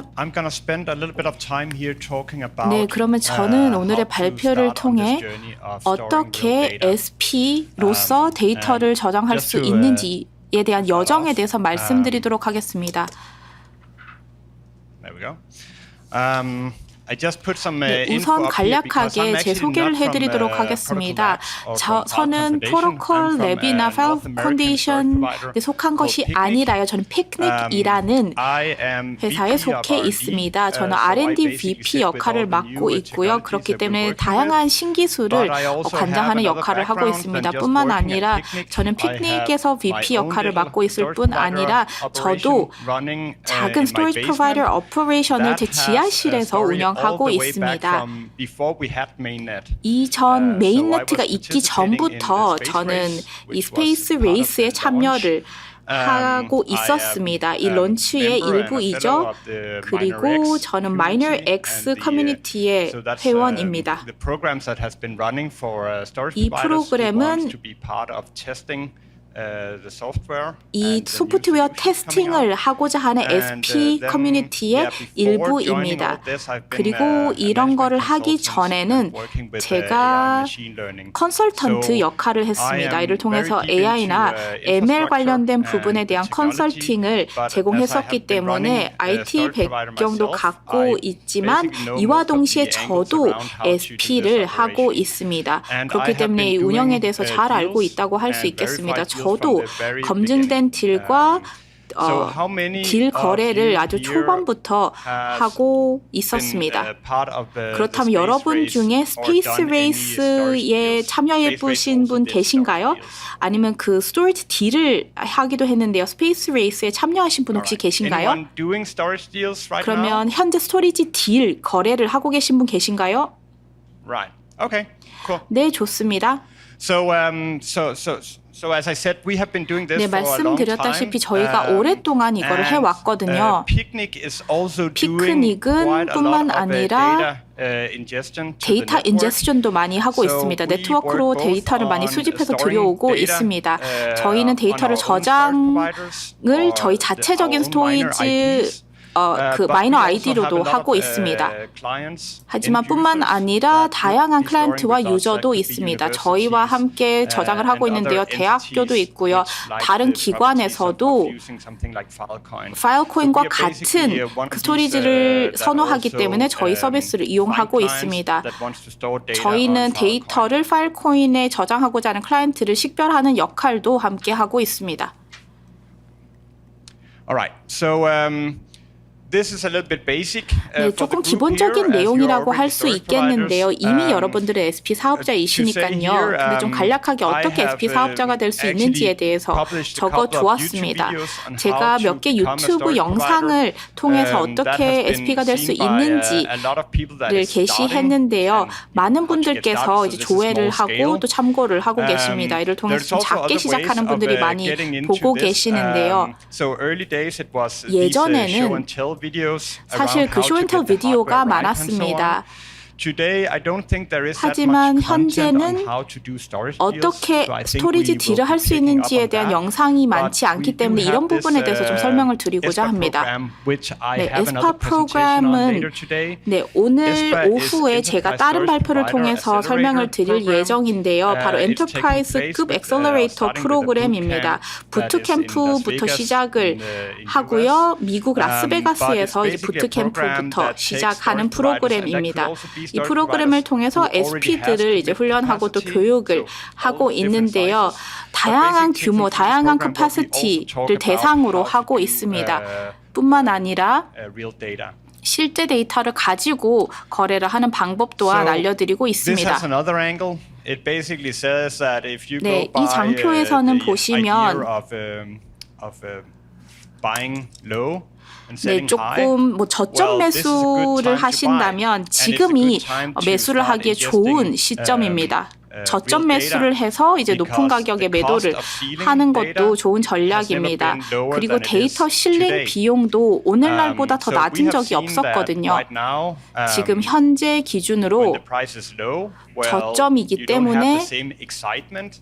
있습니다. 네, 그러면 저는 오늘의 발표를 통해 어떻게 SP로서 데이터를 저장할 수 있는지에 대한 여정에 대해서 말씀드리도록 하겠습니다. 네, 우선 간략하게 제 소개를 해드리도록 하겠습니다. 저는 프로토콜 랩이나 파일 콘데이션에 속한 것이 아니라요. 저는 피크닉이라는 회사에 속해 있습니다. 저는 R&D VP 역할을 맡고 있고요. 그렇기 때문에 다양한 신기술을 관장하는 역할을 하고 있습니다. 뿐만 아니라 저는 피크닉에서 VP 역할을 맡고 있을 뿐 아니라 저도 작은 스토리지 프로바이더 오퍼레이션을 제 지하실에서 운영하고 있습니다. 이전 메인네트가 있기 전부터 저는 이 스페이스 레이스에 참여를 하고 있었습니다. 이 런치의 일부이죠. 그리고 저는 마이너 X 커뮤니티의 회원입니다. 이 프로그램은 이 소프트웨어 테스팅을 하고자 하는 SP 커뮤니티의 일부입니다. 그리고 이런 거를 하기 전에는 제가 컨설턴트 역할을 했습니다. 이를 통해서 AI나 ML 관련된 부분에 대한 컨설팅을 제공했었기 때문에 IT 배경도 갖고 있지만 이와 동시에 저도 SP를 하고 있습니다. 그렇기 때문에 이 운영에 대해서 잘 알고 있다고 할 수 있겠습니다. 저도 검증된 딜과 딜 거래를 아주 초반부터 하고 있었습니다. 그렇다면 여러분 중에 스페이스 레이스에 참여해 보신 분 계신가요? 아니면 그 스토리지 딜을 하기도 했는데요. 스페이스 레이스에 참여하신 분 혹시 계신가요? 그러면 현재 스토리지 딜 거래를 하고 계신 분 계신가요? 네, 좋습니다. 네, 말씀드렸다시피 저희가 오랫동안 이걸 해왔거든요. 피크닉은 뿐만 아니라 데이터 인제스션도 많이 하고 있습니다. 네트워크로 데이터를 많이 수집해서 들여오고 있습니다. 저희는 데이터를 저장을 저희 자체적인 스토리지 그 마이너 아이디로도 하고 있습니다. 하지만 뿐만 아니라 다양한 클라이언트와 유저도 있습니다. 저희와 함께 저장을 하고 있는데요. 대학교도 있고요. 다른 기관에서도 파일코인과 같은 그 스토리지를 선호하기 때문에 저희 서비스를 이용하고 있습니다. 저희는 데이터를 파일코인에 저장하고자 하는 클라이언트를 식별하는 역할도 함께 하고 있습니다. 네, 조금 기본적인 내용이라고 할 수 있겠는데요. 이미 여러분들은 SP 사업자이시니까요. 근데 좀 간략하게 어떻게 SP 사업자가 될 수 있는지에 대해서 적어두었습니다. 제가 몇 개 유튜브 영상을 통해서 어떻게 SP가 될 수 있는지를 게시했는데요. 많은 분들께서 이제 조회를 하고 또 참고를 하고 계십니다. 이를 통해서 좀 작게 시작하는 분들이 많이 보고 계시는데요. 예전에는 사실 그 쇼앤텔 비디오가 많았습니다. 하지만 현재는 어떻게 스토리지 딜을 할 수 있는지에 대한 영상이 많지 않기 때문에 이런 부분에 대해서 좀 설명을 드리고자 합니다. 네, 에스파 프로그램은 오늘 오후에 제가 다른 발표를 통해서 설명을 드릴 예정인데요. 바로 엔터프라이즈급 엑셀러레이터 프로그램입니다. 부트캠프부터 시작을 하고요. 미국 라스베가스에서 이제 부트캠프부터 시작하는 프로그램입니다. 이 프로그램을 통해서 SP들을 이제 훈련하고 또 교육을 하고 있는데요. 다양한 규모, 다양한 캐파시티를 대상으로 하고 있습니다. 뿐만 아니라 실제 데이터를 가지고 거래를 하는 방법 또한 알려드리고 있습니다. 네, 이 장표에서는 보시면 네, 조금 저점 매수를 하신다면 지금이 매수를 하기에 좋은 시점입니다. 저점 매수를 해서 이제 높은 가격에 매도를 하는 것도 좋은 전략입니다. 그리고 데이터 실링 비용도 오늘날보다 더 낮은 적이 없었거든요. 지금 현재 기준으로 저점이기 때문에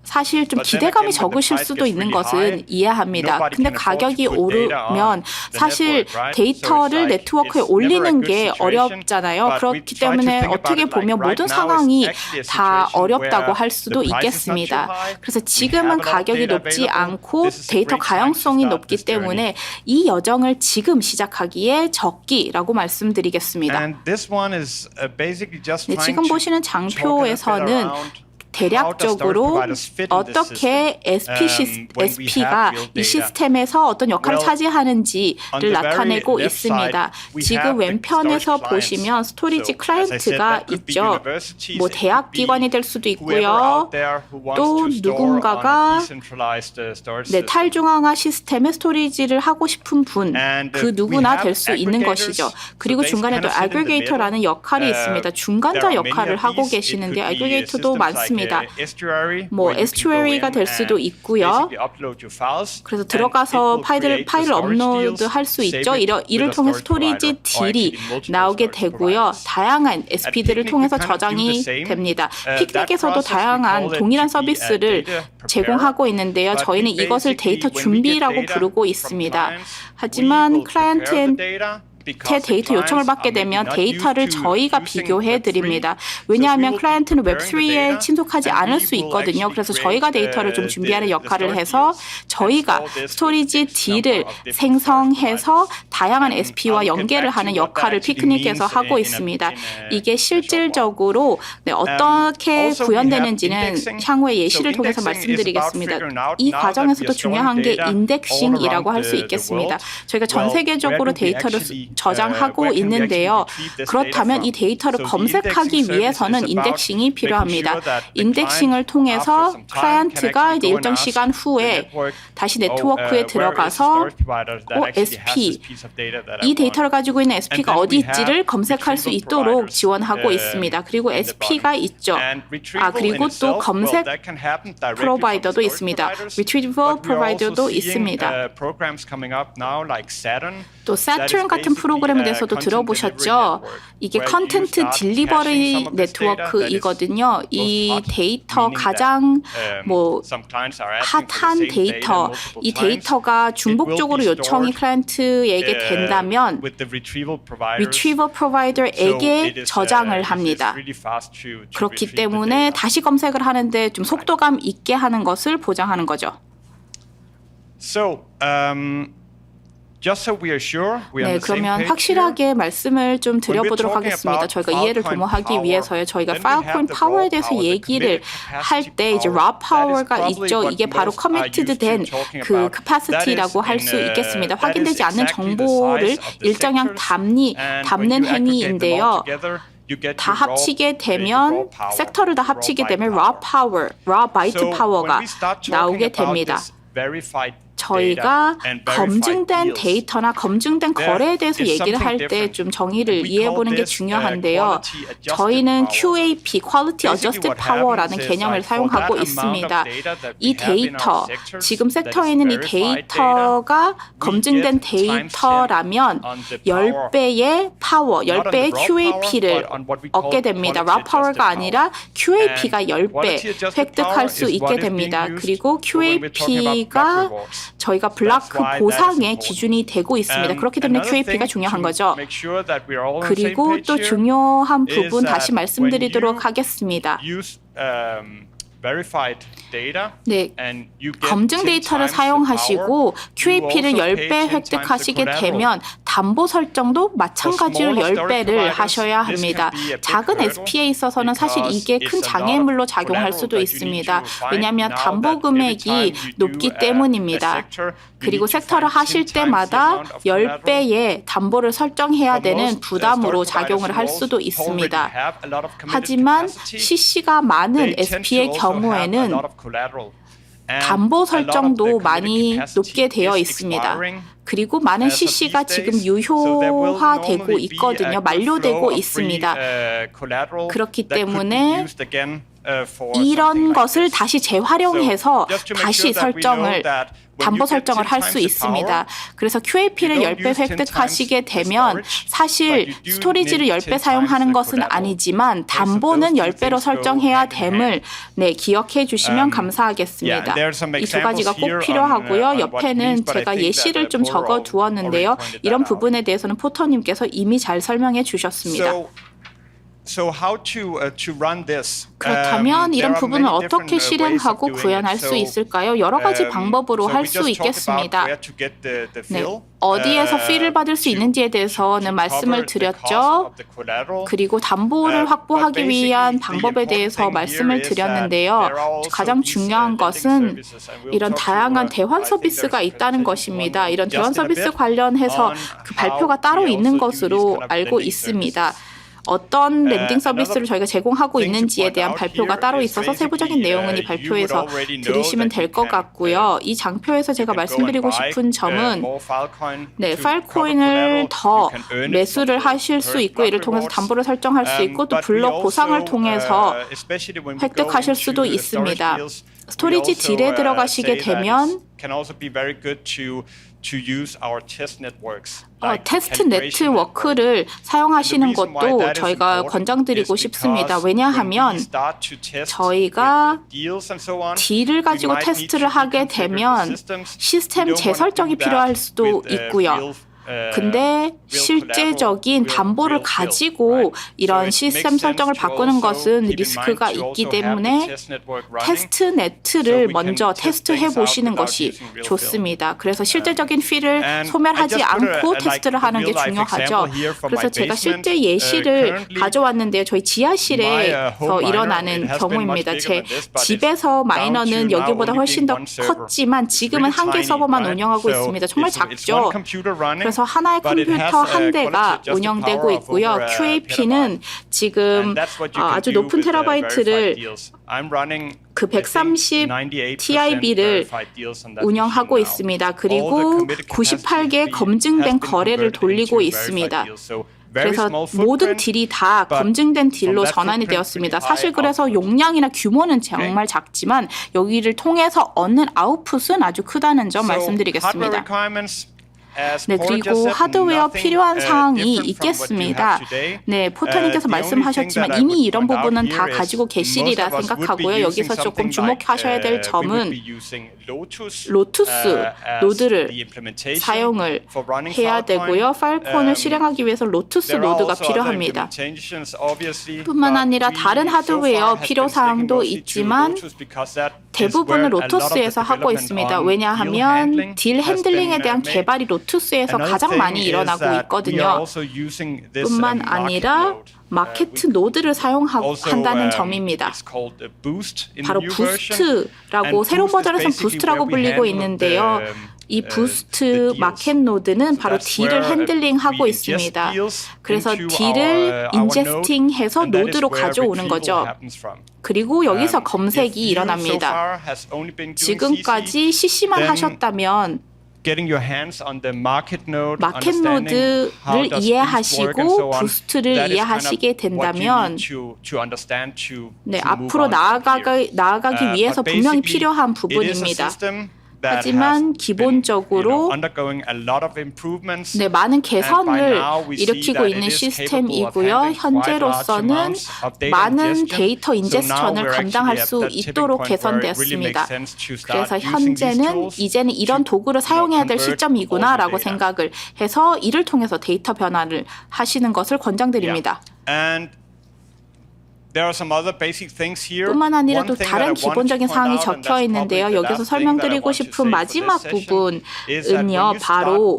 사실 좀 기대감이 적으실 수도 있는 것은 이해합니다. 근데 가격이 오르면 사실 데이터를 네트워크에 올리는 게 어렵잖아요. 그렇기 때문에 어떻게 보면 모든 상황이 다 어렵다고 할 수도 있겠습니다. 그래서 지금은 가격이 높지 않고 데이터 가용성이 높기 때문에 이 여정을 지금 시작하기에 적기라고 말씀드리겠습니다. 네, 지금 보시는 장표에서는 대략적으로 어떻게 SP가 이 시스템에서 어떤 역할을 차지하는지를 나타내고 있습니다. 지금 왼편에서 보시면 스토리지 클라이언트가 있죠. 뭐 대학 기관이 될 수도 있고요. 또 누군가가 탈중앙화 시스템의 스토리지를 하고 싶은 분, 그 누구나 될 수 있는 것이죠. 그리고 중간에도 애그리게이터라는 역할이 있습니다. 중간자 역할을 하고 계시는데 애그리게이터도 많습니다. 뭐 estuary가 될 수도 있고요. 그래서 들어가서 파일을 업로드할 수 있죠. 이를 통해 스토리지 딜이 나오게 되고요. 다양한 SP들을 통해서 저장이 됩니다. 피크닉에서도 다양한 동일한 서비스를 제공하고 있는데요. 저희는 이것을 데이터 준비라고 부르고 있습니다. 하지만 클라이언트의 데이터 요청을 받게 되면 데이터를 저희가 비교해 드립니다. 왜냐하면 클라이언트는 웹3에 친속하지 않을 수 있거든요. 그래서 저희가 데이터를 좀 준비하는 역할을 해서 저희가 스토리지 D를 생성해서 다양한 SP와 연계를 하는 역할을 피크닉에서 하고 있습니다. 이게 실질적으로 어떻게 구현되는지는 향후에 예시를 통해서 말씀드리겠습니다. 이 과정에서도 중요한 게 인덱싱이라고 할 수 있겠습니다. 저희가 전 세계적으로 데이터를 저장하고 있는데요. 그렇다면 이 데이터를 검색하기 위해서는 인덱싱이 필요합니다. 인덱싱을 통해서 클라이언트가 이제 일정 시간 후에 다시 네트워크에 들어가서 SP, 이 데이터를 가지고 있는 SP가 어디 있지를 검색할 수 있도록 지원하고 있습니다. 그리고 SP가 있죠. 그리고 또 검색 프로바이더도 있습니다. Retrieval 프로바이더도 있습니다. 또 Saturn 같은 프로그램에 대해서도 들어보셨죠? 이게 컨텐트 딜리버리 네트워크이거든요. 이 데이터 가장 핫한 데이터, 이 데이터가 중복적으로 요청이 클라이언트에게 된다면 Retrieval 프로바이더에게 저장을 합니다. 그렇기 때문에 다시 검색을 하는데 좀 속도감 있게 하는 것을 보장하는 거죠. 네, 그러면 확실하게 말씀을 좀 드려보도록 하겠습니다. 저희가 이해를 도모하기 위해서요. 저희가 파일코인 파워에 대해서 얘기를 할 때 이제 raw power가 있죠. 이게 바로 committed 된 그 capacity라고 할 수 있겠습니다. 확인되지 않는 정보를 일정량 담는 행위인데요. 다 합치게 되면 섹터를 다 합치게 되면 raw byte power가 나오게 됩니다. 저희가 검증된 데이터나 검증된 거래에 대해서 얘기를 할 때 좀 정의를 이해해보는 게 중요한데요. 저희는 QAP, Quality Adjusted Power라는 개념을 사용하고 있습니다. 이 데이터, 지금 섹터에 있는 이 데이터가 검증된 데이터라면 10배의 파워, 10배의 QAP를 얻게 됩니다. raw power가 아니라 QAP가 10배 획득할 수 있게 됩니다. 그리고 QAP가 저희가 블라크 보상의 기준이 되고 있습니다. 그렇기 때문에 QAP가 중요한 거죠. 그리고 또 중요한 부분 다시 말씀드리도록 하겠습니다. 네, 검증 데이터를 사용하시고 QAP를 10배 획득하시게 되면 담보 설정도 마찬가지로 10배를 하셔야 합니다. 작은 SP에 있어서는 사실 이게 큰 장애물로 작용할 수도 있습니다. 왜냐하면 담보 금액이 높기 때문입니다. 그리고 섹터를 하실 때마다 10배의 담보를 설정해야 되는 부담으로 작용을 할 수도 있습니다. 하지만 CC가 많은 SP의 경우에는 담보 설정도 많이 높게 되어 있습니다. 그리고 많은 CC가 지금 유효화되고 있거든요. 만료되고 있습니다. 그렇기 때문에 이런 것을 다시 재활용해서 다시 담보 설정을 할 수 있습니다. 그래서 QAP를 10배 획득하시게 되면 사실 스토리지를 10배 사용하는 것은 아니지만 담보는 10배로 설정해야 됨을 기억해 주시면 감사하겠습니다. 이 두 가지가 꼭 필요하고요. 옆에는 제가 예시를 좀 적어 두었는데요. 이런 부분에 대해서는 포터님께서 이미 잘 설명해 주셨습니다. 그렇다면 이런 부분을 어떻게 실행하고 구현할 수 있을까요? 여러 가지 방법으로 할 수 있겠습니다. 어디에서 fee를 받을 수 있는지에 대해서는 말씀을 드렸죠. 그리고 담보를 확보하기 위한 방법에 대해서 말씀을 드렸는데요. 가장 중요한 것은 이런 다양한 대환 서비스가 있다는 것입니다. 이런 대환 서비스 관련해서 그 발표가 따로 있는 것으로 알고 있습니다. 어떤 랜딩 서비스를 저희가 제공하고 있는지에 대한 발표가 따로 있어서 세부적인 내용은 이 발표에서 들으시면 될 것 같고요. 이 장표에서 제가 말씀드리고 싶은 점은 파일코인을 더 매수를 하실 수 있고 이를 통해서 담보를 설정할 수 있고 또 블록 보상을 통해서 획득하실 수도 있습니다. 스토리지 딜에 들어가시게 되면 테스트 네트워크를 사용하시는 것도 저희가 권장드리고 싶습니다. 왜냐하면 저희가 딜을 가지고 테스트를 하게 되면 시스템 재설정이 필요할 수도 있고요. 근데 실제적인 담보를 가지고 이런 시스템 설정을 바꾸는 것은 리스크가 있기 때문에 테스트 네트를 먼저 테스트해 보시는 것이 좋습니다. 그래서 실제적인 피를 소멸하지 않고 테스트를 하는 게 중요하죠. 그래서 제가 실제 예시를 가져왔는데요. 저희 지하실에서 일어나는 경우입니다. 제 집에서 마이너는 여기보다 훨씬 더 컸지만 지금은 한 개 서버만 운영하고 있습니다. 정말 작죠. 그래서 하나의 컴퓨터 한 대가 운영되고 있고요. QAP는 지금 아주 높은 테라바이트를 그 130 TIB를 운영하고 있습니다. 그리고 98개 검증된 거래를 돌리고 있습니다. 그래서 모든 딜이 다 검증된 딜로 전환이 되었습니다. 사실 그래서 용량이나 규모는 정말 작지만 여기를 통해서 얻는 아웃풋은 아주 크다는 점 말씀드리겠습니다. 그리고 하드웨어 필요한 사항이 있겠습니다. 포터님께서 말씀하셨지만 이미 이런 부분은 다 가지고 계시리라 생각하고요. 여기서 조금 주목하셔야 될 점은 로투스 노드를 사용을 해야 되고요. 파일콘을 실행하기 위해서 로투스 노드가 필요합니다. 뿐만 아니라 다른 하드웨어 필요사항도 있지만 대부분은 로투스에서 하고 있습니다. 왜냐하면 딜 핸들링에 대한 개발이 로투스에서 가장 많이 일어나고 있거든요. 뿐만 아니라 마켓 노드를 사용한다는 점입니다. 바로 부스트라고 새로운 버전에서는 부스트라고 불리고 있는데요. 이 부스트 마켓 노드는 바로 딜을 핸들링하고 있습니다. 그래서 딜을 인제스팅해서 노드로 가져오는 거죠. 그리고 여기서 검색이 일어납니다. 지금까지 CC만 하셨다면 마켓 노드를 이해하시고 부스트를 이해하시게 된다면 앞으로 나아가기 위해서 분명히 필요한 부분입니다. 하지만 기본적으로 많은 개선을 일으키고 있는 시스템이고요. 현재로서는 많은 데이터 인제스션을 감당할 수 있도록 개선되었습니다. 그래서 이제는 이런 도구를 사용해야 될 시점이구나라고 생각을 해서 이를 통해서 데이터 변화를 하시는 것을 권장드립니다. 뿐만 아니라 또 다른 기본적인 사항이 적혀 있는데요. 여기서 설명드리고 싶은 마지막 부분은요. 바로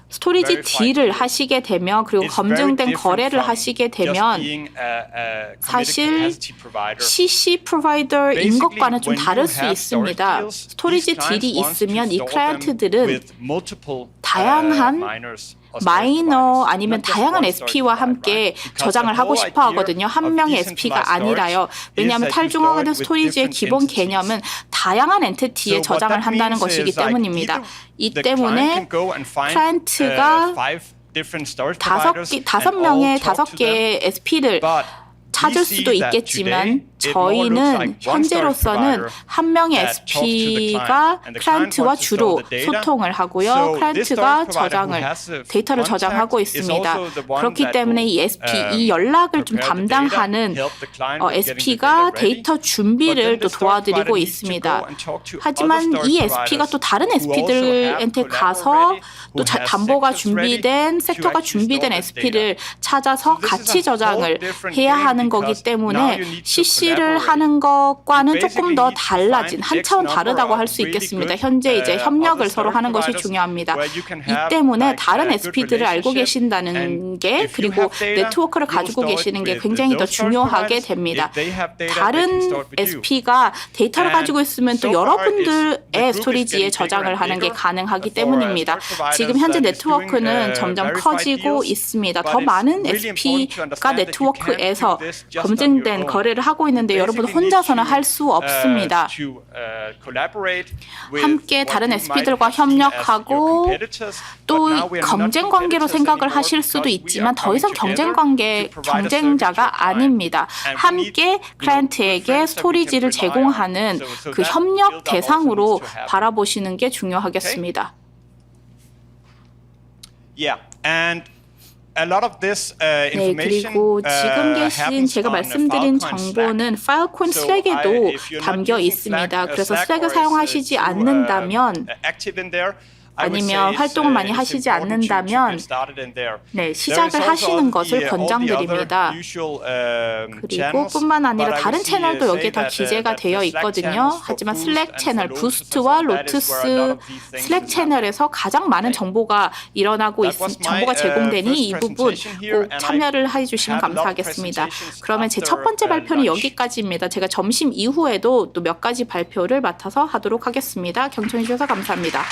스토리지 딜을 하시게 되면 그리고 검증된 거래를 하시게 되면 사실 CC 프로바이더인 것과는 좀 다를 수 있습니다. 스토리지 딜이 있으면 이 클라이언트들은 다양한 마이너 아니면 다양한 SP와 함께 저장을 하고 싶어 하거든요. 한 명의 SP가 아니라요. 왜냐하면 탈중앙화된 스토리지의 기본 개념은 다양한 엔티티에 저장을 한다는 것이기 때문입니다. 이 때문에 클라이언트가 5개의 SP를 찾을 수도 있겠지만 저희는 현재로서는 한 명의 SP가 클라이언트와 주로 소통을 하고요. 클라이언트가 데이터를 저장하고 있습니다. 그렇기 때문에 이 SP, 이 연락을 좀 담당하는 SP가 데이터 준비를 또 도와드리고 있습니다. 하지만 이 SP가 또 다른 SP들한테 가서 또 담보가 준비된, 섹터가 준비된 SP를 찾아서 같이 저장을 해야 하는 거기 때문에 CC를 하는 것과는 조금 더 달라진, 한 차원 다르다고 할 수 있겠습니다. 현재 이제 협력을 서로 하는 것이 중요합니다. 이 때문에 다른 SP들을 알고 계신다는 게, 그리고 네트워크를 가지고 계시는 게 굉장히 더 중요하게 됩니다. 다른 SP가 데이터를 가지고 있으면 또 여러분들의 스토리지에 저장을 하는 게 가능하기 때문입니다. 지금 현재 네트워크는 점점 커지고 있습니다. 더 많은 SP가 네트워크에서 검증된 거래를 하고 있는데 여러분 혼자서는 할 수 없습니다. 함께 다른 SP들과 협력하고 또 경쟁 관계로 생각을 하실 수도 있지만 더 이상 경쟁자가 아닙니다. 함께 클라이언트에게 스토리지를 제공하는 그 협력 대상으로 바라보시는 게 중요하겠습니다. 네, 그리고 지금 계신 제가 말씀드린 정보는 파일콘 슬랙에도 담겨 있습니다. 그래서 슬랙을 사용하시지 않는다면 아니면 활동을 많이 하시지 않는다면 시작을 하시는 것을 권장드립니다. 그리고 뿐만 아니라 다른 채널도 여기에 다 기재가 되어 있거든요. 하지만 슬랙 채널, 부스트와 로투스 슬랙 채널에서 가장 많은 정보가 정보가 제공되니 이 부분 꼭 참여를 해주시면 감사하겠습니다. 그러면 제 첫 번째 발표는 여기까지입니다. 제가 점심 이후에도 또 몇 가지 발표를 맡아서 하도록 하겠습니다. 경청해 주셔서 감사합니다.